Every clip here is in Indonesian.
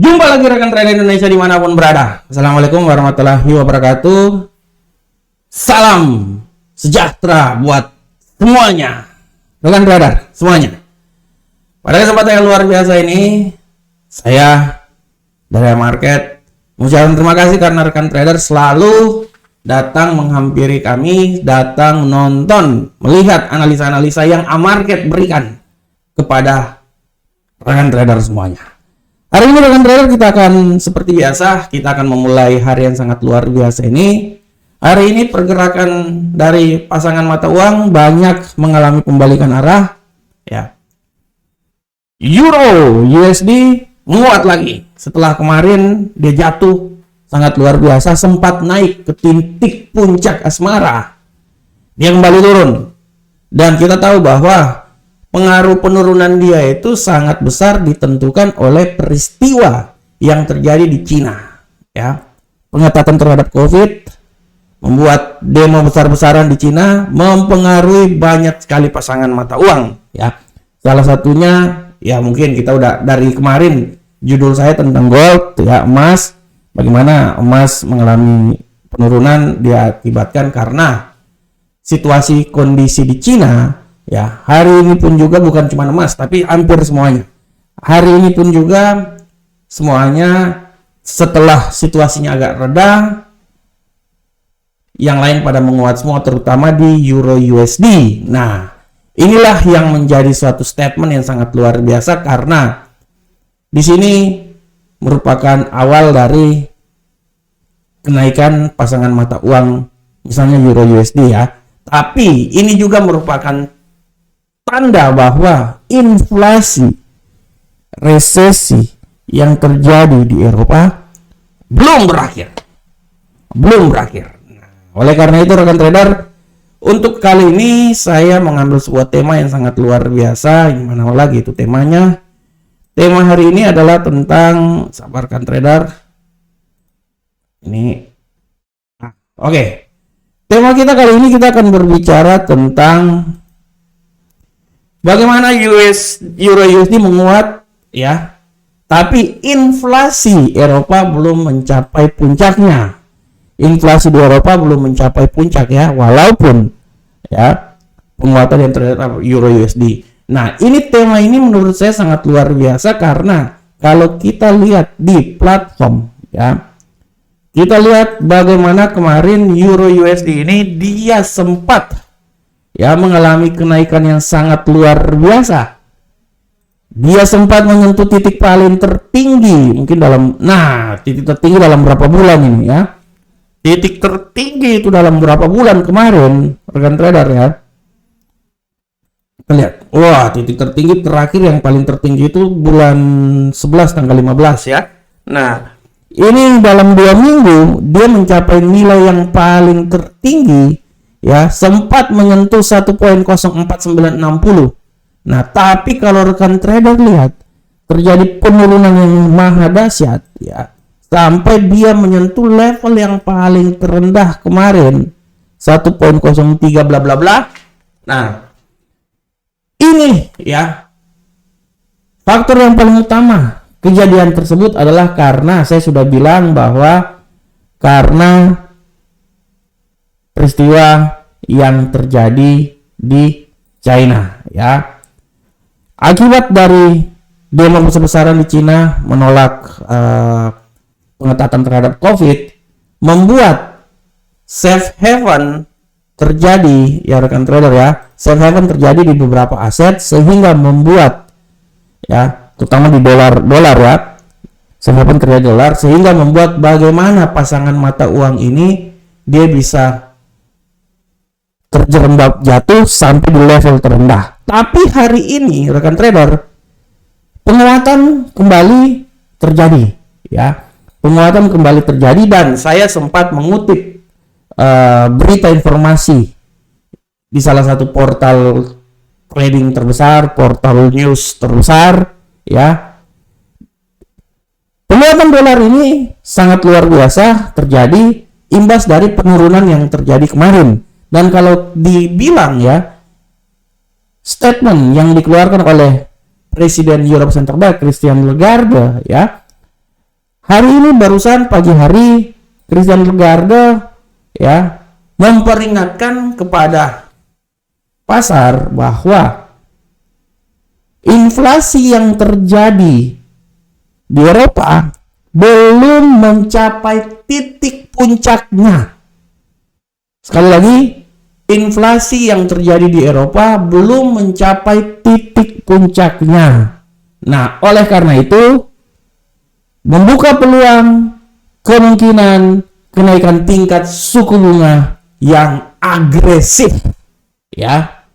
Jumpa lagi rekan trader Indonesia dimanapun berada. Assalamualaikum warahmatullahi wabarakatuh. Salam sejahtera buat semuanya, rekan trader semuanya. Pada kesempatan yang luar biasa ini, saya dari Market mengucapkan terima kasih karena rekan trader selalu datang menghampiri kami, datang menonton, melihat analisa-analisa yang Market berikan kepada rekan trader semuanya. Hari ini rekan trader kita akan seperti biasa, kita akan memulai hari yang sangat luar biasa ini. Hari ini pergerakan dari pasangan mata uang banyak mengalami pembalikan arah, ya. Euro USD menguat lagi setelah kemarin dia jatuh sangat luar biasa, sempat naik ke titik puncak asmara. Dia kembali turun. Dan kita tahu bahwa pengaruh penurunan dia itu sangat besar ditentukan oleh peristiwa yang terjadi di Cina, ya. Pengetatan terhadap COVID membuat demo besar-besaran di Cina mempengaruhi banyak sekali pasangan mata uang, ya. Salah satunya, ya mungkin kita udah dari kemarin judul saya tentang gold, ya, emas. Bagaimana emas mengalami penurunan diakibatkan karena situasi kondisi di Cina. Ya, hari ini pun juga bukan cuma emas, tapi hampir semuanya. Hari ini pun juga semuanya setelah situasinya agak reda, yang lain pada menguat semua, terutama di Euro USD. Nah, inilah yang menjadi suatu statement yang sangat luar biasa karena di sini merupakan awal dari kenaikan pasangan mata uang, misalnya Euro USD, ya. Tapi ini juga merupakan tanda bahwa inflasi, resesi yang terjadi di Eropa belum berakhir. Nah, oleh karena itu rekan trader, untuk kali ini saya mengambil sebuah tema yang sangat luar biasa. Gimana lagi itu temanya? Tema hari ini adalah tentang, sabarkan trader. Ini, oke. Tema kita kali ini kita akan berbicara tentang bagaimana Euro USD menguat, ya, tapi inflasi Eropa belum mencapai puncaknya. Inflasi di Eropa belum mencapai puncak, ya, walaupun, ya, penguatan yang terhadap Euro USD. Nah, ini tema ini menurut saya sangat luar biasa karena kalau kita lihat di platform, ya, kita lihat bagaimana kemarin Euro USD ini dia sempat, ya, mengalami kenaikan yang sangat luar biasa. Dia sempat menyentuh titik paling tertinggi mungkin titik tertinggi dalam berapa bulan ini, ya. Titik tertinggi itu dalam berapa bulan kemarin, rekan trader, ya. Kita lihat. Wah, titik tertinggi terakhir yang paling tertinggi itu bulan 11 tanggal 15, ya. Nah, ini dalam 2 minggu dia mencapai nilai yang paling tertinggi, ya, sempat menyentuh 1.04960. Nah, tapi kalau rekan trader lihat terjadi penurunan yang maha dahsyat, ya, sampai dia menyentuh level yang paling terendah kemarin 1.03 bla bla bla. Nah, ini, ya, faktor yang paling utama kejadian tersebut adalah karena saya sudah bilang bahwa karena peristiwa yang terjadi di China, ya. Akibat dari demo besar-besaran di China menolak pengetatan terhadap COVID, membuat safe haven terjadi, ya rekan trader, ya. Safe haven terjadi di beberapa aset sehingga membuat, ya, terutama di dolar, ya. Safe haven terjadi dolar sehingga membuat bagaimana pasangan mata uang ini dia bisa terjerembab jatuh sampai di level terendah. Tapi hari ini rekan trader penguatan kembali terjadi, ya. Penguatan kembali terjadi dan saya sempat mengutip berita informasi di salah satu portal trading terbesar, portal news terbesar, ya. Penguatan dolar ini sangat luar biasa terjadi imbas dari penurunan yang terjadi kemarin. Dan kalau dibilang, ya, statement yang dikeluarkan oleh Presiden Europe Central Bank Christine Lagarde, ya, Hari ini barusan pagi hari Christian Lagarde ya memperingatkan kepada pasar bahwa inflasi yang terjadi di Eropa belum mencapai titik puncaknya. Sekali lagi, inflasi yang terjadi di Eropa belum mencapai titik puncaknya. Nah, oleh karena itu, membuka peluang kemungkinan kenaikan tingkat suku bunga yang agresif. Ya,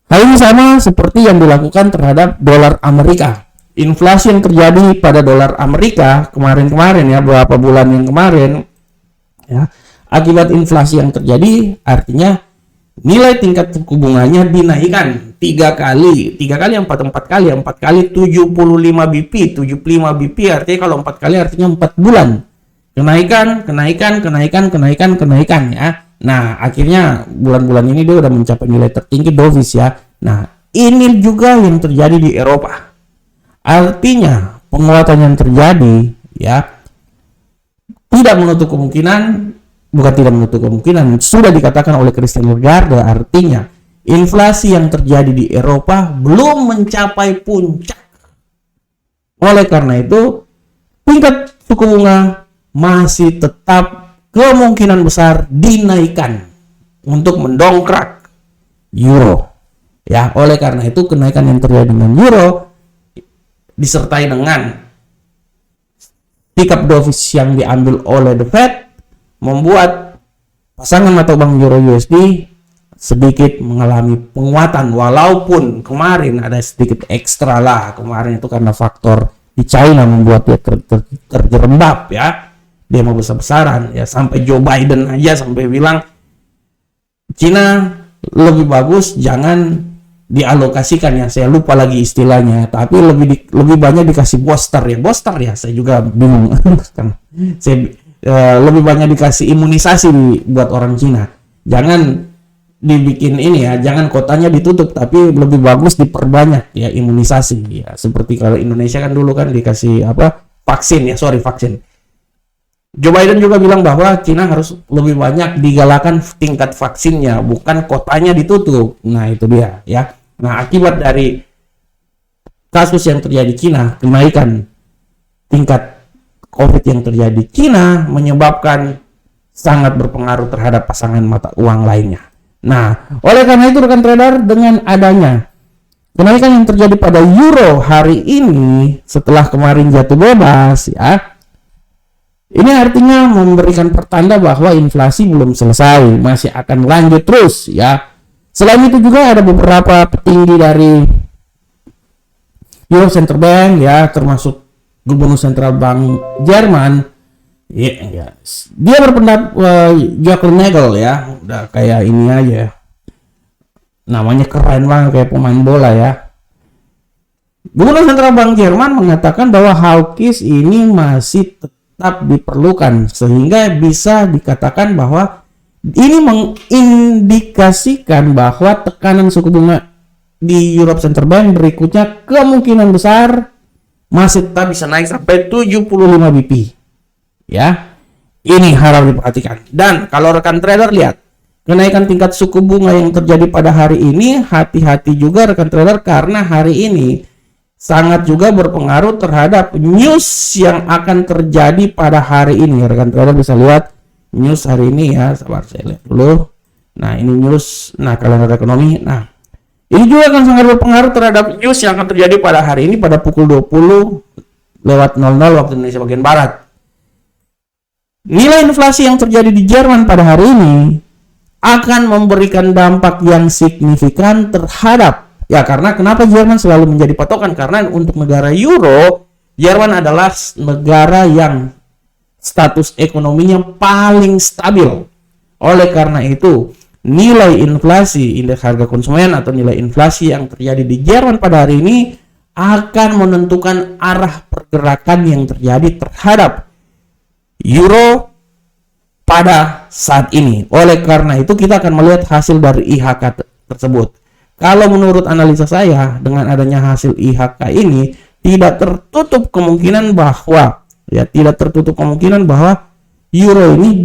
hal ini sama seperti yang dilakukan terhadap dolar Amerika. Inflasi yang terjadi pada dolar Amerika kemarin-kemarin ya, beberapa bulan yang kemarin ya, akibat inflasi yang terjadi artinya nilai tingkat suku bunganya dinaikkan 3 kali 4 kali 75 BP artinya kalau 4 kali artinya 4 bulan kenaikan ya. Nah, akhirnya bulan-bulan ini dia udah mencapai nilai tertinggi dovish ya. Nah, ini juga yang terjadi di Eropa. Artinya penguatan yang terjadi ya tidak menutup kemungkinan, sudah dikatakan oleh Christine Lagarde, artinya inflasi yang terjadi di Eropa belum mencapai puncak. Oleh karena itu, tingkat suku bunga masih tetap kemungkinan besar dinaikkan untuk mendongkrak euro. Ya, oleh karena itu kenaikan yang terjadi dengan euro disertai dengan sikap dovish yang diambil oleh The Fed membuat pasangan mata uang euro USD sedikit mengalami penguatan, walaupun kemarin ada sedikit ekstra lah. Kemarin itu karena faktor di China membuat dia terjerembab ya, dia mau besar-besaran ya, sampai Joe Biden aja sampai bilang China lebih bagus jangan dialokasikan ya, saya lupa lagi istilahnya, tapi lebih banyak dikasih booster ya, saya juga bingung saya lebih banyak dikasih imunisasi buat orang Cina, jangan dibikin ini ya, jangan kotanya ditutup, tapi lebih bagus diperbanyak ya imunisasi ya, seperti kalau Indonesia kan dulu kan dikasih vaksin. Joe Biden juga bilang bahwa Cina harus lebih banyak digalakan tingkat vaksinnya, bukan kotanya ditutup. Nah, itu dia ya. Nah, akibat dari kasus yang terjadi di Cina, kenaikan tingkat COVID yang terjadi di Cina menyebabkan sangat berpengaruh terhadap pasangan mata uang lainnya. Nah, oleh karena itu rekan trader, dengan adanya kenaikan yang terjadi pada euro hari ini setelah kemarin jatuh bebas ya, ini artinya memberikan pertanda bahwa inflasi belum selesai, masih akan lanjut terus ya. Selain itu juga ada beberapa petinggi dari Euro Center Bank ya, termasuk Gubernur Sentral Bank Jerman. Ya. Dia berpendapat Joachim Nagel ya, udah kayak ini aja. Namanya keren banget kayak pemain bola ya. Gubernur Sentral Bank Jerman mengatakan bahwa hawkish ini masih tetap diperlukan, sehingga bisa dikatakan bahwa ini mengindikasikan bahwa tekanan suku bunga di Europe Center Bank berikutnya kemungkinan besar masih tetap bisa naik sampai 75 BP. Ya, ini harus diperhatikan. Dan kalau rekan trader lihat kenaikan tingkat suku bunga yang terjadi pada hari ini, hati-hati juga rekan trader, karena hari ini sangat juga berpengaruh terhadap news yang akan terjadi pada hari ini. Rekan trader bisa lihat news hari ini ya, sabar saya lihat dulu. Nah, ini news, kalender ekonomi. Nah, ini juga akan sangat berpengaruh terhadap news yang akan terjadi pada hari ini pada pukul 20.00 waktu Indonesia bagian Barat. Nilai inflasi yang terjadi di Jerman pada hari ini akan memberikan dampak yang signifikan terhadap, ya, karena kenapa Jerman selalu menjadi patokan, karena untuk negara Euro, Jerman adalah negara yang status ekonominya paling stabil. Oleh karena itu, nilai inflasi, indeks harga konsumen atau nilai inflasi yang terjadi di Jerman pada hari ini akan menentukan arah pergerakan yang terjadi terhadap euro pada saat ini. Oleh karena itu, kita akan melihat hasil dari IHK tersebut. Kalau menurut analisa saya, dengan adanya hasil IHK ini tidak tertutup kemungkinan bahwa ya tidak tertutup kemungkinan bahwa euro ini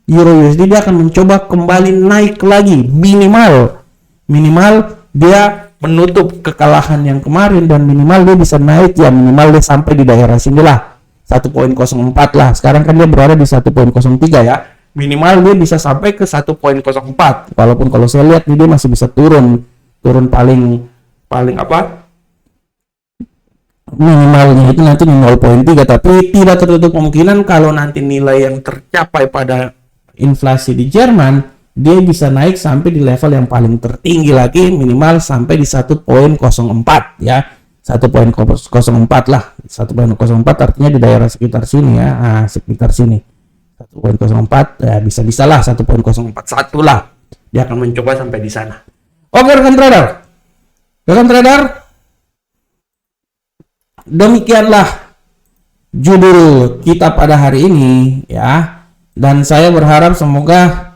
euro USD dia akan mencoba kembali naik lagi, minimal dia menutup kekalahan yang kemarin, dan minimal dia bisa naik, ya minimal dia sampai di daerah sinilah 1.04 lah. Sekarang kan dia berada di 1.03 ya, minimal dia bisa sampai ke 1.04. Walaupun kalau saya lihat nih dia masih bisa turun paling apa, minimalnya itu nanti 0.3, tapi tidak tertutup kemungkinan kalau nanti nilai yang tercapai pada inflasi di Jerman dia bisa naik sampai di level yang paling tertinggi lagi, minimal sampai di 1.04 ya, 1.04 lah, 1.04 artinya di daerah sekitar sini ya, sekitar sini 1.04 ya, bisa lah 1.041 lah, dia akan mencoba sampai di sana. Oke rekan trader, demikianlah judul kita pada hari ini ya, dan saya berharap semoga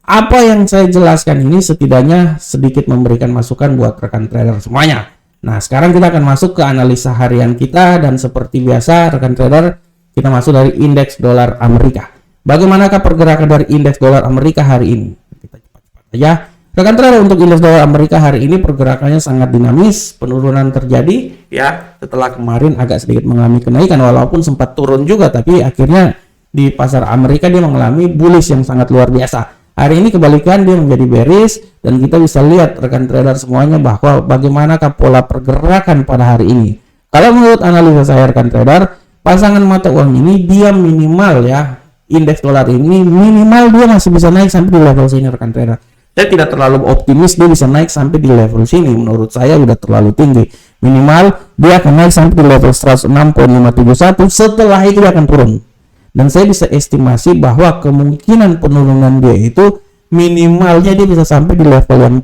apa yang saya jelaskan ini setidaknya sedikit memberikan masukan buat rekan trader semuanya. Nah sekarang kita akan masuk ke analisa harian kita, dan seperti biasa rekan trader kita masuk dari indeks dolar Amerika. Bagaimanakah pergerakan dari indeks dolar Amerika hari ini? Kita cepat-cepat aja. Rekan trader, untuk indeks dolar Amerika hari ini pergerakannya sangat dinamis, penurunan terjadi ya setelah kemarin agak sedikit mengalami kenaikan, walaupun sempat turun juga, tapi akhirnya di pasar Amerika dia mengalami bullish yang sangat luar biasa. Hari ini kebalikan, dia menjadi bearish, dan kita bisa lihat rekan trader semuanya bahwa bagaimanakah pola pergerakan pada hari ini. Kalau menurut analisa saya rekan trader, pasangan mata uang ini dia minimal ya, indeks dolar ini minimal dia masih bisa naik sampai di level sini rekan trader. Saya tidak terlalu optimis dia bisa naik sampai di level sini, menurut saya udah terlalu tinggi. Minimal dia akan naik sampai di level 106.571, setelah itu dia akan turun. Dan saya bisa estimasi bahwa kemungkinan penurunan dia itu minimalnya dia bisa sampai di level yang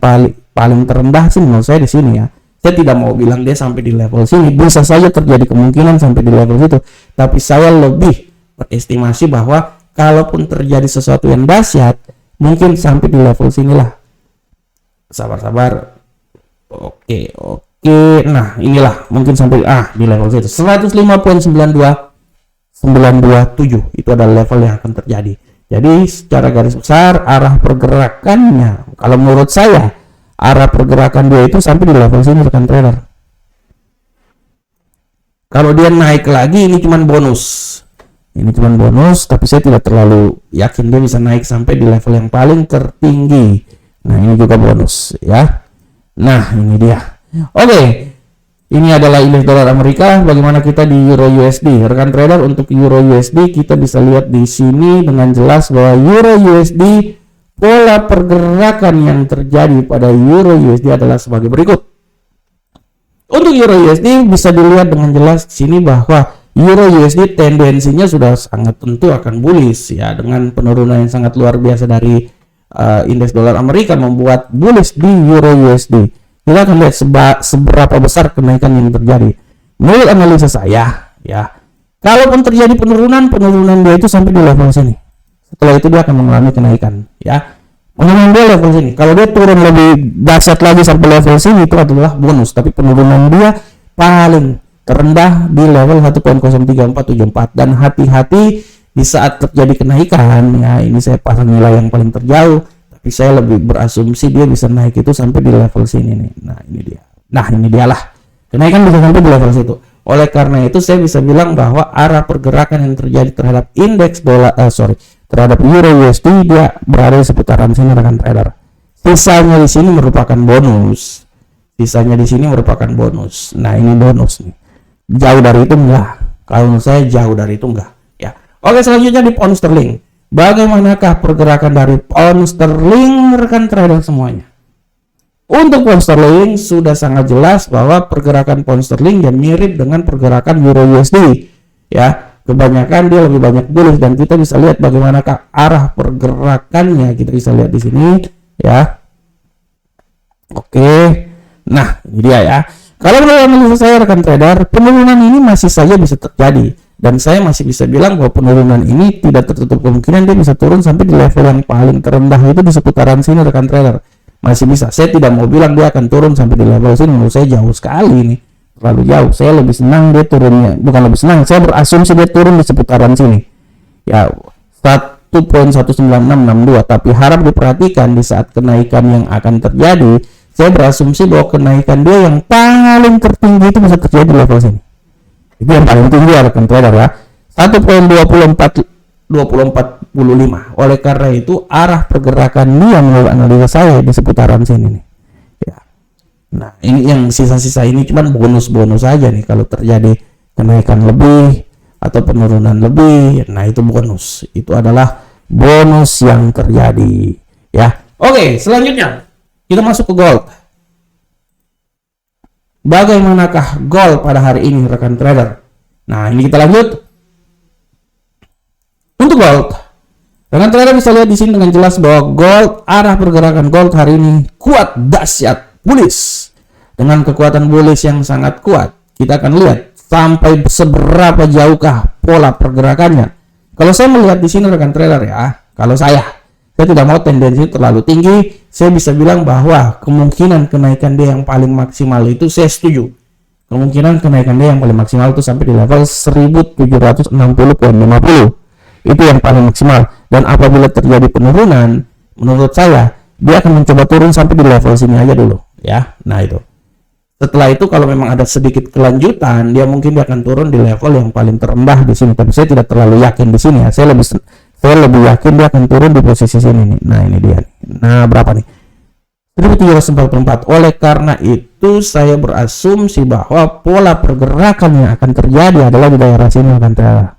paling terendah sih menurut saya di sini ya. Saya tidak mau bilang dia sampai di level sini, bisa saja terjadi kemungkinan sampai di level situ, tapi saya lebih berestimasi bahwa kalaupun terjadi sesuatu yang dahsyat mungkin sampai di level sinilah. Sabar. Oke. Nah, inilah mungkin sampai di level situ. 105.92 itu adalah level yang akan terjadi. Jadi secara garis besar arah pergerakannya, kalau menurut saya arah pergerakan dia itu sampai di level sini rekan trader. Kalau dia naik lagi ini cuman bonus. Tapi saya tidak terlalu yakin dia bisa naik sampai di level yang paling tertinggi. Nah, ini juga bonus ya. Nah, ini dia. Oke. Ini adalah indeks dolar Amerika. Bagaimana kita di Euro USD? Rekan trader, untuk Euro USD kita bisa lihat di sini dengan jelas bahwa Euro USD pola pergerakan yang terjadi pada Euro USD adalah sebagai berikut. Untuk Euro USD bisa dilihat dengan jelas di sini bahwa Euro USD tendensinya sudah sangat tentu akan bullish ya, dengan penurunan yang sangat luar biasa dari indeks dolar Amerika membuat bullish di Euro USD. Kita akan lihat seberapa besar kenaikan yang terjadi. Menurut analisa saya ya, kalaupun terjadi penurunan dia itu sampai di level sini. Setelah itu dia akan mengalami kenaikan ya. Penurunan dia level sini. Kalau dia turun lebih dahsyat lagi sampai level sini itu adalah bonus, tapi penurunan dia paling terendah di level 1.03474, dan hati-hati di saat terjadi kenaikan ya. Ini saya pasang nilai yang paling terjauh, tapi saya lebih berasumsi dia bisa naik itu sampai di level sini nih. Nah ini dialah kenaikan bisa sampai di level situ. Oleh karena itu saya bisa bilang bahwa arah pergerakan yang terjadi terhadap indeks terhadap Euro USD dia berada di seputaran sini rekan trader. Sisanya di sini merupakan bonus. Nah, ini bonus nih. Jauh dari itu enggak. Kalau menurut saya jauh dari itu enggak ya. Oke, selanjutnya di pound sterling. Bagaimanakah pergerakan dari pound sterling rekan trader semuanya? Untuk pound sterling sudah sangat jelas bahwa pergerakan pound sterling yang mirip dengan pergerakan Euro USD ya. Kebanyakan dia lebih banyak bullish, dan kita bisa lihat bagaimanakah arah pergerakannya. Kita bisa lihat di sini ya. Oke. Nah, ini dia ya. Kalau menurut analisa saya rekan trader, penurunan ini masih saja bisa terjadi, dan saya masih bisa bilang bahwa penurunan ini tidak tertutup kemungkinan dia bisa turun sampai di level yang paling terendah itu di seputaran sini rekan trader. Masih bisa. Saya tidak mau bilang dia akan turun sampai di level sini, menurut saya jauh sekali ini. terlalu jauh. Saya lebih senang dia turunnya, bukan lebih senang, saya berasumsi dia turun di seputaran sini. Ya, 1.19662, tapi harap diperhatikan di saat kenaikan yang akan terjadi, saya berasumsi bahwa kenaikan dia yang paling tertinggi itu bisa terjadi di level sini. Itu yang paling tinggi rekan trader ya. 1.2425. Oleh karena itu arah pergerakan dia menurut analisa saya di seputaran sini nih. Ya. Nah, ini yang sisa-sisa ini cuman bonus-bonus aja nih kalau terjadi kenaikan lebih atau penurunan lebih. Nah, itu bonus. Itu adalah bonus yang terjadi ya. Oke, selanjutnya kita masuk ke gold. Bagaimanakah gold pada hari ini rekan trader? Nah, ini kita lanjut. Untuk gold, rekan trader bisa lihat di sini dengan jelas bahwa gold, arah pergerakan gold hari ini kuat, dahsyat, bullish. Dengan kekuatan bullish yang sangat kuat, kita akan lihat sampai seberapa jauhkah pola pergerakannya. Kalau saya melihat di sini rekan trader ya, kalau saya tidak mau tendensi terlalu tinggi, saya bisa bilang bahwa kemungkinan kenaikan dia yang paling maksimal itu saya setuju. Kemungkinan kenaikan dia yang paling maksimal itu sampai di level 1760.50. Itu yang paling maksimal. Dan apabila terjadi penurunan, menurut saya dia akan mencoba turun sampai di level sini aja dulu ya. Nah, itu. Setelah itu kalau memang ada sedikit kelanjutan, dia akan turun di level yang paling terendah di sini. Tapi saya tidak terlalu yakin di sini ya. Saya lebih yakin dia akan turun di posisi sini nih. Nah, ini dia. Nah, berapa nih? 1744. Oleh karena itu saya berasumsi bahwa pola pergerakan yang akan terjadi adalah di daerah sini akan terjadi.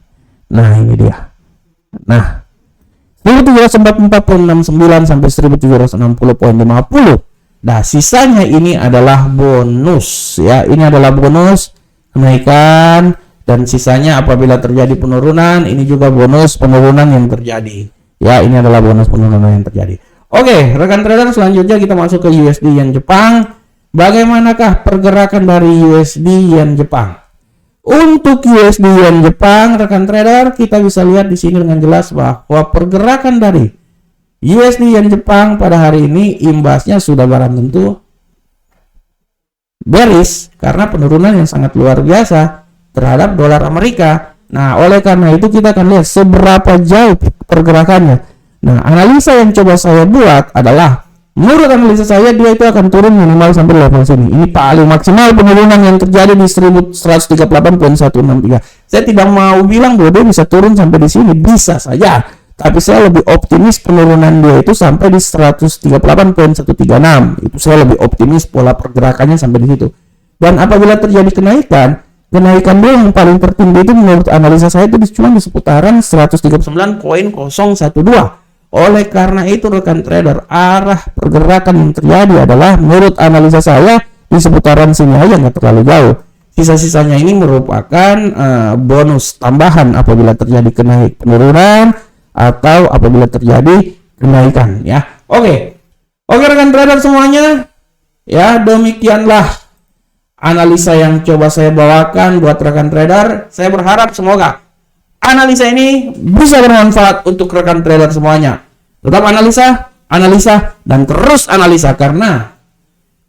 Nah, ini dia. Nah, 1749 sampai 1760.50. Nah, sisanya ini adalah bonus ya. Ini adalah bonus kenaikan, dan sisanya apabila terjadi penurunan, ini juga bonus penurunan yang terjadi. Ya, ini adalah bonus penurunan yang terjadi. Oke, rekan trader, selanjutnya kita masuk ke USD Yen Jepang. Bagaimanakah pergerakan dari USD Yen Jepang? Untuk USD Yen Jepang, rekan trader, kita bisa lihat di sini dengan jelas bahwa pergerakan dari USD Yen Jepang pada hari ini imbasnya sudah barang tentu bearish karena penurunan yang sangat luar biasa terhadap dolar Amerika. Nah, oleh karena itu kita akan lihat seberapa jauh pergerakannya. Nah, analisa yang coba saya buat adalah, menurut analisa saya dia itu akan turun minimal sampai level sini. Ini paling maksimal penurunan yang terjadi di 1138.163. Saya tidak mau bilang bahwa dia bisa turun sampai di sini, bisa saja. Tapi saya lebih optimis penurunan dia itu sampai di 138.136. Itu saya lebih optimis pola pergerakannya sampai di situ. Dan apabila terjadi kenaikan dia yang paling tertinggi itu menurut analisa saya itu cuma di seputaran 139.012. Oleh karena itu rekan trader, arah pergerakan yang terjadi adalah menurut analisa saya di seputaran sini aja, nggak terlalu jauh. Sisa-sisanya ini merupakan bonus tambahan apabila terjadi penurunan atau apabila terjadi kenaikan ya. Oke rekan trader semuanya ya, demikianlah analisa yang coba saya bawakan buat rekan trader. Saya berharap semoga analisa ini bisa bermanfaat untuk rekan trader semuanya. Tetap analisa, dan terus analisa, karena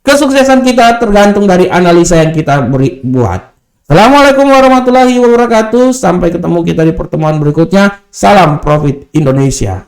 kesuksesan kita tergantung dari analisa yang kita buat. Assalamualaikum warahmatullahi wabarakatuh. Sampai ketemu kita di pertemuan berikutnya. Salam Profit Indonesia.